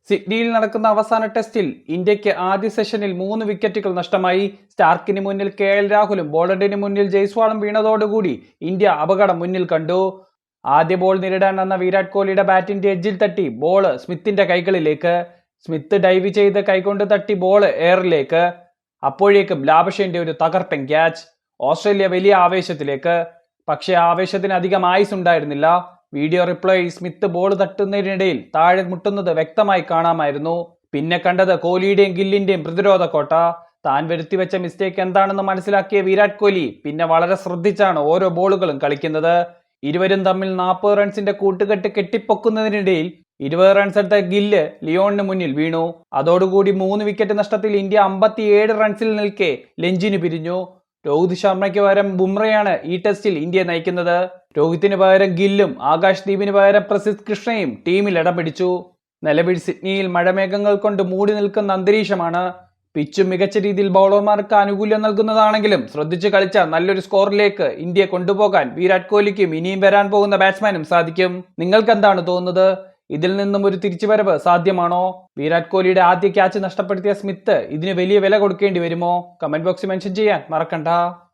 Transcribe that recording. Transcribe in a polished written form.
സിഡ്നിയിൽ നടക്കുന്ന അവസാന ടെസ്റ്റിൽ ഇന്ത്യക്ക് ആദ്യ സെഷനിൽ 3 വിക്കറ്റുകൾ നഷ്ടമായി. സ്റ്റാർക്കിന് മുന്നിൽ രാഹുലും ബോളണ്ടിന് മുന്നിൽ ജയ്സ്വാളും വീണതോടുകൂടി ഇന്ത്യ അപകടം മുന്നിൽ കണ്ടു. ആദ്യ ബോൾ നേരിടാൻ വന്ന വിരാട് കോഹ്ലിയുടെ ബാറ്റിന്റെ എഡ്ജിൽ തട്ടി ബോള് സ്മിത്തിന്റെ കൈകളിലേക്ക്. സ്മിത്ത് ഡൈവ് ചെയ്ത് കൈകൊണ്ട് തട്ടി ബോള് എയറിലേക്ക്. അപ്പോഴേക്കും ലാബഷന്റെ ഒരു തകർപ്പൻ ക്യാച്ച്. ഓസ്ട്രേലിയ വലിയ ആവേശത്തിലേക്ക്. പക്ഷേ ആവേശത്തിന് അധികം ആയുസ് ഉണ്ടായിരുന്നില്ല. വീഡിയോ റിപ്ലൈ സ്മിത്ത് ബോൾ തട്ടുന്നതിനിടയിൽ താഴെ മുട്ടുന്നത് വ്യക്തമായി കാണാമായിരുന്നു. പിന്നെ കണ്ടത് കോഹ്ലിയുടെയും ഗില്ലിന്റെയും പ്രതിരോധ കോട്ട. താൻ വരുത്തിവെച്ച മിസ്റ്റേക്ക് എന്താണെന്ന് മനസ്സിലാക്കിയ വിരാട് കോഹ്ലി പിന്നെ വളരെ ശ്രദ്ധിച്ചാണ് ഓരോ ബോളുകളും കളിക്കുന്നത്. ഇരുവരും തമ്മിൽ 40 റൺസിന്റെ കൂട്ടുകെട്ട് കെട്ടിപ്പൊക്കുന്നതിനിടയിൽ 20 റൺസ് എടുത്ത ഗില്ല് ലിയോണിന് മുന്നിൽ വീണു. അതോടുകൂടി 3 വിക്കറ്റ് നഷ്ടത്തിൽ ഇന്ത്യ 57 റൺസിൽ നിൽക്കെ ലഞ്ചിന് പിരിഞ്ഞു. രോഹിത് ശർമ്മയ്ക്ക് പകരം ബുംറയാണ് ഈ ടെസ്റ്റിൽ ഇന്ത്യയെ നയിക്കുന്നത്. രോഹിത്തിന് പകരം ഗില്ലും ആകാശ് ദീപിന് പകരം പ്രസിദ്ധ് കൃഷ്ണയും ടീമിൽ ഇടം പിടിച്ചു. നിലവിൽ സിഡ്നിയിൽ മഴമേഘങ്ങൾ കൊണ്ട് മൂടി നിൽക്കുന്ന അന്തരീക്ഷമാണ്. പിച്ചും മികച്ച രീതിയിൽ ബൗളർമാർക്ക് ആനുകൂല്യം നൽകുന്നതാണെങ്കിലും ശ്രദ്ധിച്ചു കളിച്ച നല്ലൊരു സ്കോറിലേക്ക് ഇന്ത്യയെ കൊണ്ടുപോകാൻ വിരാട് കോഹ്ലിക്കും ഇനിയും വരാൻ പോകുന്ന ബാറ്റ്സ്മാനും സാധിക്കും. നിങ്ങൾക്ക് എന്താണ് തോന്നുന്നത്? ഇതിൽ നിന്നും ഒരു തിരിച്ചുവരവ് സാധ്യമാണോ? വിരാട് കോഹ്ലിയുടെ ആദ്യ ക്യാച്ച് നഷ്ടപ്പെടുത്തിയ സ്മിത്ത് ഇതിന് വലിയ വില കൊടുക്കേണ്ടി വരുമോ? കമന്റ് ബോക്സിൽ മെൻഷൻ ചെയ്യാൻ മറക്കണ്ട.